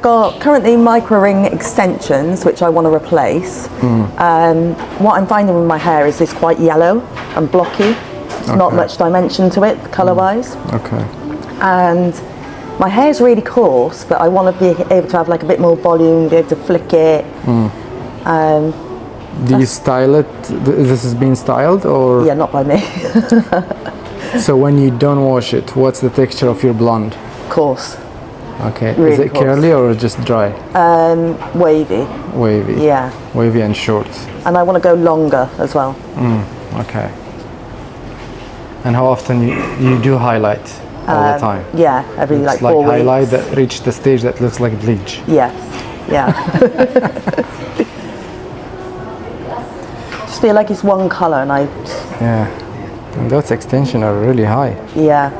got currently micro ring extensions, which I want to replace. What I'm finding with my hair is it's quite yellow and blocky. There's not much dimension to it, colour-wise. Okay. And my hair's really coarse, but I want to be able to have like a bit more volume, be able to flick it. Do you style it? This has been styled, or? Yeah, not by me. So when you don't wash it, what's the texture of your blonde? Coarse. Okay. Really Is it coarse. curly or just dry? Wavy. Wavy. Yeah. Wavy and short. And I want to go longer as well. Okay. And how often you do highlight? All the time? Yeah, every It's like like 4 weeks. highlight that reached the stage that looks like bleach. Yes. Yeah. Just feel like it's one colour and I... Yeah. And those extensions are really high. Yeah.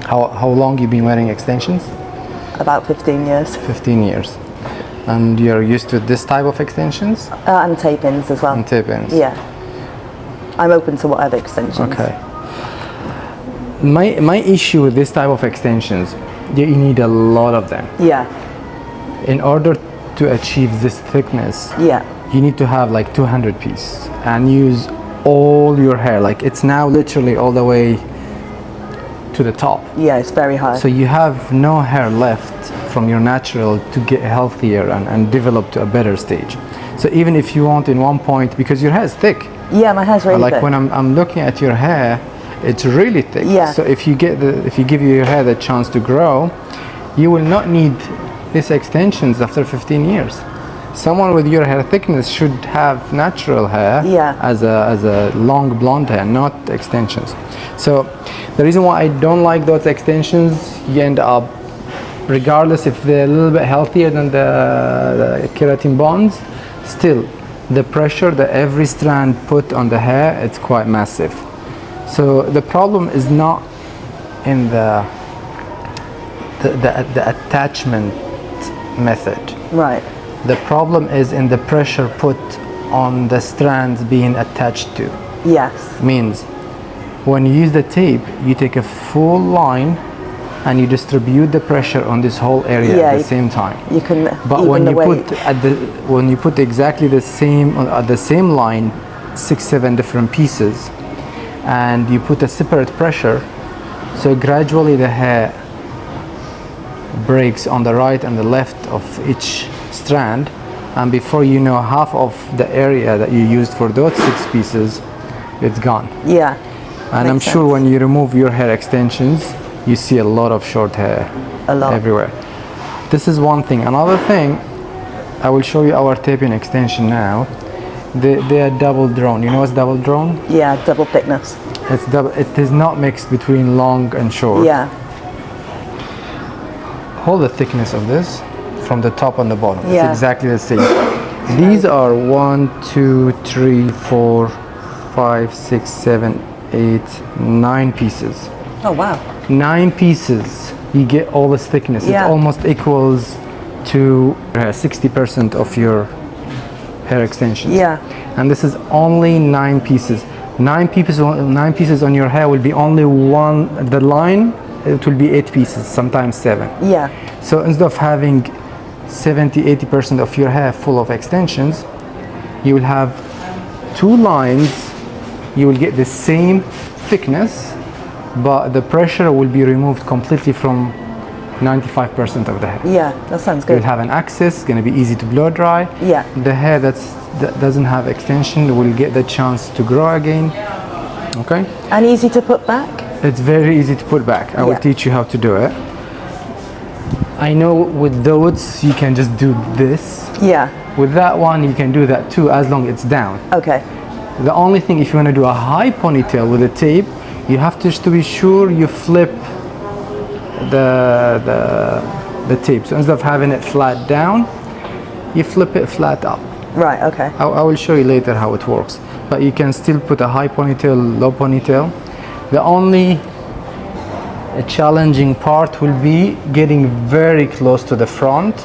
How long you been wearing extensions? About 15 years. 15 years. And you're used to this type of extensions? And tape-ins as well. And tip-ins? Yeah. I'm open to whatever extensions. Okay. My issue with this type of extensions, you need a lot of them. Yeah. In order to achieve this thickness, Yeah. you need to have like 200 pieces and use all your hair. Like it's now literally all the way to the top. Yeah, it's very high. So you have no hair left from your natural to get healthier and develop to a better stage. So even if you want in one point, because your hair is thick. Yeah, my hair's really Like thick. when I'm looking at your hair, it's really thick. Yeah. So if you give your hair the chance to grow, you will not need these extensions after 15 years. Someone with your hair thickness should have natural hair as a long blonde hair, not extensions. So the reason why I don't like those extensions, you end up, regardless if they're a little bit healthier than the keratin bonds, still the pressure that every strand put on the hair, it's quite massive. So the problem is not in the attachment method. Right. The problem is in the pressure put on the strands being attached to. Yes. Means when you use the tape, you take a full line and you distribute the pressure on this whole area at the same time. You can But even when the you weight. when you put exactly the same at the same line, 6-7 different pieces, and you put a separate pressure, so gradually the hair breaks on the right and the left of each strand, and before you know, half of the area that you used for those 6 pieces, it's gone. Yeah. And I'm sure when you remove your hair extensions, you see a lot of short hair everywhere. This is one thing. Another thing, I will show you our taping extension now. They are double drawn. You know what's double drawn? Yeah, double thickness. It's double. It is not mixed between long and short. Yeah. Hold the thickness of this from the top and the bottom. Yeah. It's exactly the same. These are 1, 2, 3, 4, 5, 6, 7, 8, 9 pieces. Oh wow. 9 pieces. You get all this thickness. Yeah. It almost equals to 60% of your hair extensions. Yeah. And this is only 9 pieces. 9 pieces on your hair will be only one. The line, it will be 8 pieces, sometimes 7. Yeah. So instead of having 70-80% of your hair full of extensions, you will have 2 lines. You will get the same thickness, but the pressure will be removed completely from 95% of the hair. Yeah, that sounds good. You'll have an axis, it's going to be easy to blow dry. Yeah. The hair that doesn't have extension will get the chance to grow again. Okay? And easy to put back? It's very easy to put back. I will teach you how to do it. I know with those you can just do this. Yeah. With that one you can do that too, as long as it's down. Okay. The only thing, if you want to do a high ponytail with a tape, you have to be sure you flip the tape. So instead of having it flat down, you flip it flat up. Right, okay. I will show you later how it works. But you can still put a high ponytail, low ponytail. The only challenging part will be getting very close to the front.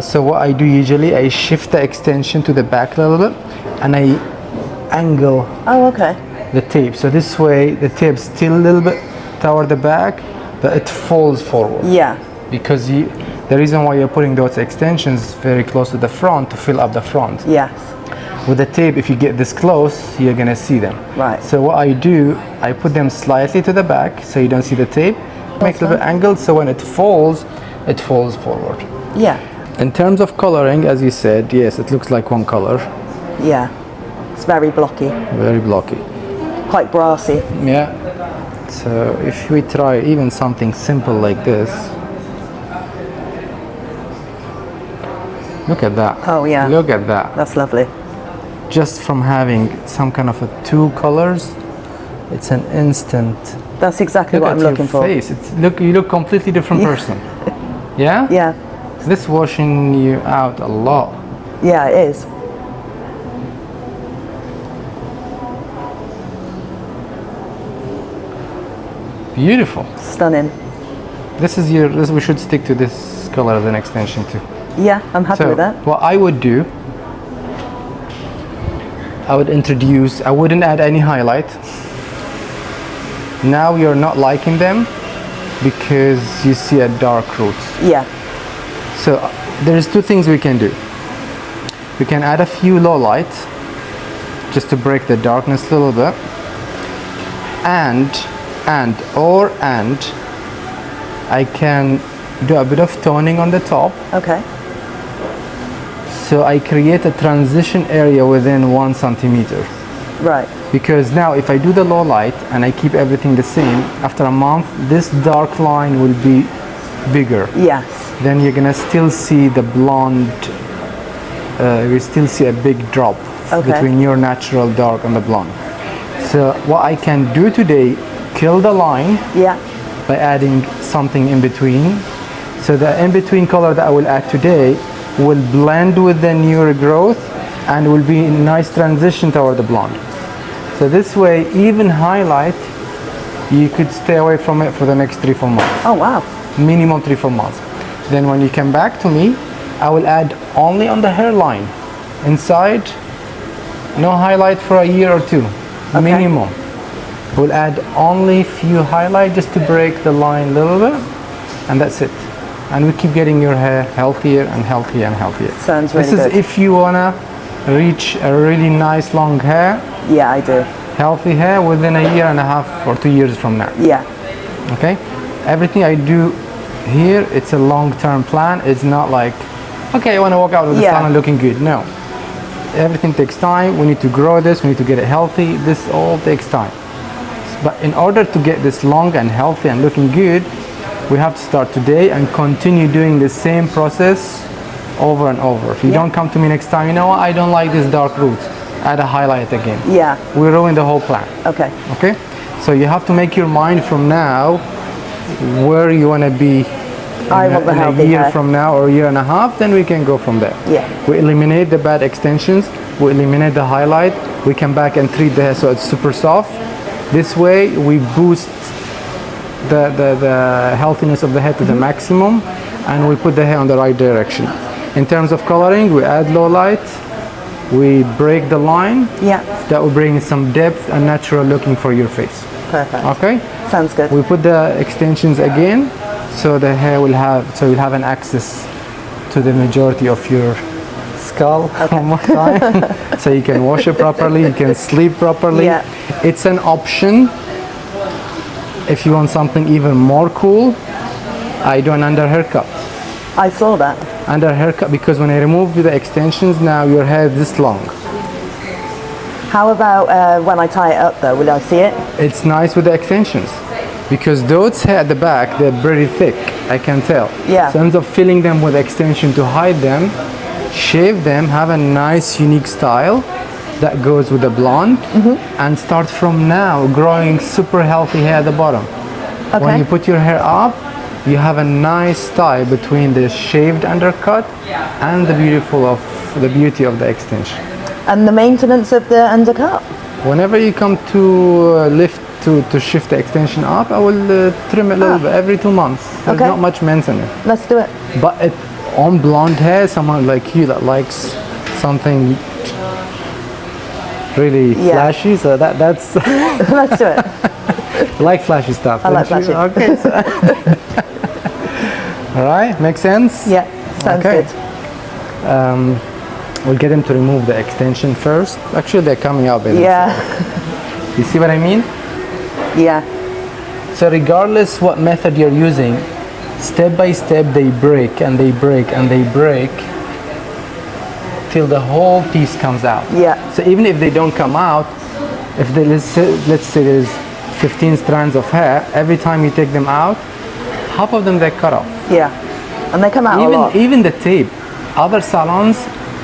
So what I do usually, I shift the extension to the back a little bit and I angle the tape. So this way the tape's still a little bit toward the back, that it falls forward. Yeah. Because the reason why you're putting those extensions very close to the front to fill up the front. Yes. With the tape, if you get this close, you're gonna see them. Right. So what I do, I put them slightly to the back so you don't see the tape. Make a little bit angled so when it falls forward. Yeah. In terms of coloring, as you said, yes, it looks like one color. Yeah. It's very blocky. Very blocky. Quite brassy. Yeah. So if we try even something simple like this. Look at that. Oh yeah. Look at that. That's lovely. Just from having some kind of two colors, it's an instant. That's exactly what I'm looking for. Face. You look completely different person. Yeah? Yeah. This washing you out a lot. Yeah, it is. Beautiful. Stunning. This we should stick to this color as an extension too. Yeah, I'm happy with that. What I would do, I wouldn't add any highlight. Now you're not liking them because you see a dark roots. Yeah. So there's two things we can do. We can add a few low lights just to break the darkness a little bit. And I can do a bit of toning on the top. Okay. So I create a transition area within 1 centimeter. Right. Because now if I do the low light and I keep everything the same, after a month this dark line will be bigger. Yes. Then you're gonna still see the blonde, you still see a big drop between your natural dark and the blonde. So what I can do today, kill the line by adding something in between. So the in-between color that I will add today will blend with the newer growth and will be a nice transition toward the blonde. So this way, even highlight, you could stay away from it for the next 3-4 months. Oh wow. Minimum 3-4 months. Then when you come back to me, I will add only on the hairline. Inside, no highlight for a year or 2, minimum. We'll add only few highlight just to break the line a little bit, and that's it. And we keep getting your hair healthier and healthier and healthier. Sounds really good. This is if you wanna reach a really nice long hair. Yeah, I do. Healthy hair within a 1.5 or 2 years from now. Yeah. Okay? Everything I do here, it's a long-term plan. It's not like, okay, I wanna walk out of the salon looking good. No. Everything takes time. We need to grow this, we need to get it healthy. This all takes time. But in order to get this long and healthy and looking good, we have to start today and continue doing the same process over and over. If you don't come to me next time, you know what, I don't like this dark roots, add a highlight again. Yeah. We ruin the whole plan. Okay. Okay? So you have to make your mind from now where you want to be in a year from now or 1.5 years, then we can go from there. Yeah. We eliminate the bad extensions, we eliminate the highlight, we come back and treat the hair so it's super soft. This way we boost the healthiness of the hair to the maximum, and we put the hair on the right direction. In terms of coloring, we add low light, we break the line. Yeah. That will bring some depth and natural looking for your face. Perfect. Okay? Sounds good. We put the extensions again, so the hair will have, so you'll have an access to the majority of your skull one more time. So you can wash it properly, you can sleep properly. Yeah. It's an option. If you want something even more cool, I do an underhair cut. I saw that. Underhair cut, because when I remove the extensions, now your hair is this long. How about when I tie it up though, will I see it? It's nice with the extensions, because those hair at the back, they're pretty thick, I can tell. Yeah. So instead of filling them with extension to hide them, shave them, have a nice unique style that goes with the blonde, and start from now growing super healthy hair at the bottom. Okay. When you put your hair up, you have a nice style between the shaved undercut and the beauty of the extension. And the maintenance of the undercut? Whenever you come to to shift the extension up, I will trim it a little bit every 2 months. There's not much maintenance. Let's do it. But on blonde hair, someone like you that likes something really flashy, so that's Let's do it. Like flashy stuff. I like don't you? flashy. Okay. So all right, makes sense? Yeah, sounds good. We'll get him to remove the extension first. Actually, they're coming out by themselves. Yeah. You see what I mean? Yeah. So regardless what method you're using, step by step they break and they break and they break till the whole piece comes out. Yeah. So even if they don't come out, if there is, let's say there's 15 strands of hair, every time you take them out, half of them they cut off. Yeah. And they come out a lot. Even the tape. Other salons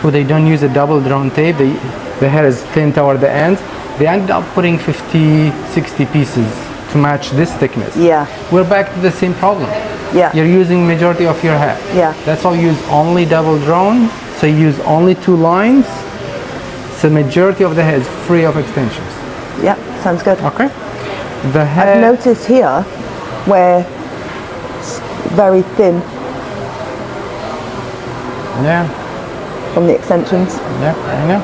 where they don't use a double drawn tape, the hair is thin toward the ends, they end up putting 50, 60 pieces to match this thickness. Yeah. We're back to the same problem. Yeah. You're using majority of your hair. Yeah. That's why you use only double drawn, so you use only 2 lines, so majority of the hair is free of extensions. Yeah, sounds good. Okay. The hair. I've noticed here where it's very thin Yeah. from the extensions. Yeah, I know.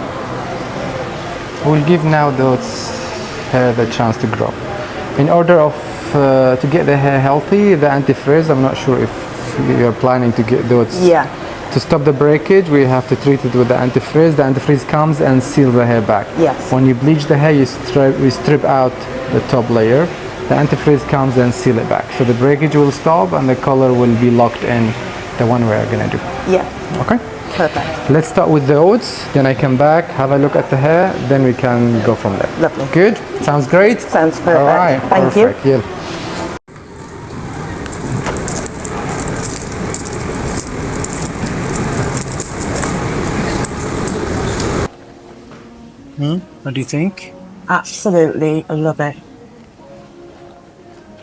We'll give now those hair the chance to grow. In order of to get the hair healthy, the anti-frizz, I'm not sure if you're planning to get those. Yeah. To stop the breakage, we have to treat it with the anti-frizz. The anti-frizz comes and seals the hair back. Yes. When you bleach the hair, we strip out the top layer. The anti-frizz comes and seal it back. So the breakage will stop and the color will be locked in, the one we're gonna do. Yeah. Okay? Perfect. Let's start with the oats, then I come back, have a look at the hair, then we can go from there. Lovely. Good? Sounds great? Sounds perfect. All right, Thank perfect. you. Yeah. What do you think? Absolutely love it.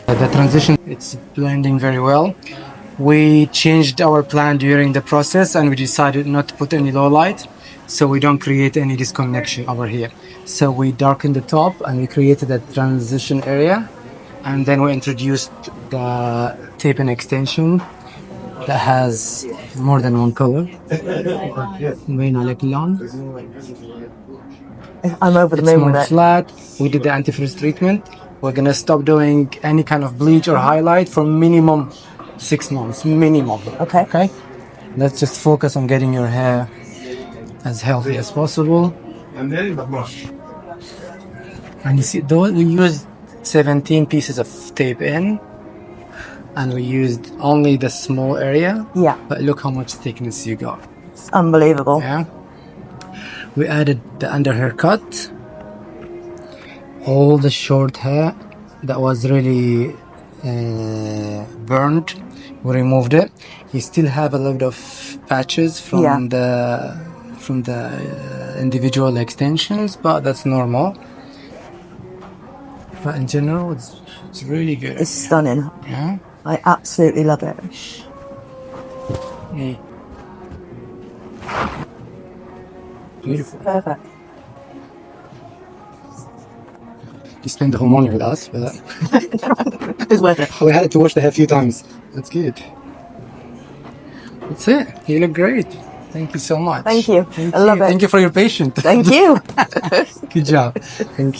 The transition, it's blending very well. We changed our plan during the process and we decided not to put any low light so we don't create any disconnection over here. So we darkened the top and we created a transition area, and then we introduced the tape and extension that has more than one color. I'm over the It's moon more with it. flat. We did the anti-frizz treatment. We're gonna stop doing any kind of bleach or highlight for minimum 6 months, minimum. Okay. Okay. Let's just focus on getting your hair as healthy as possible. And you see, though we used 17 pieces of tape in, and we used only the small area. Yeah. But look how much thickness you got. It's unbelievable. Yeah. We added the underhair cut. All the short hair that was really burned, we removed it. You still have a lot of patches from the individual extensions, but that's normal. But in general, it's really good. It's stunning. Yeah. I absolutely love it. Yeah. Beautiful. Perfect. You spent the whole morning with us, but It's worth it. we had to wash the hair a few times. That's good. That's it. You look great. Thank you so much. Thank you. Thank I love you. it. Thank you for your patience. Thank you. Good job. Thank you.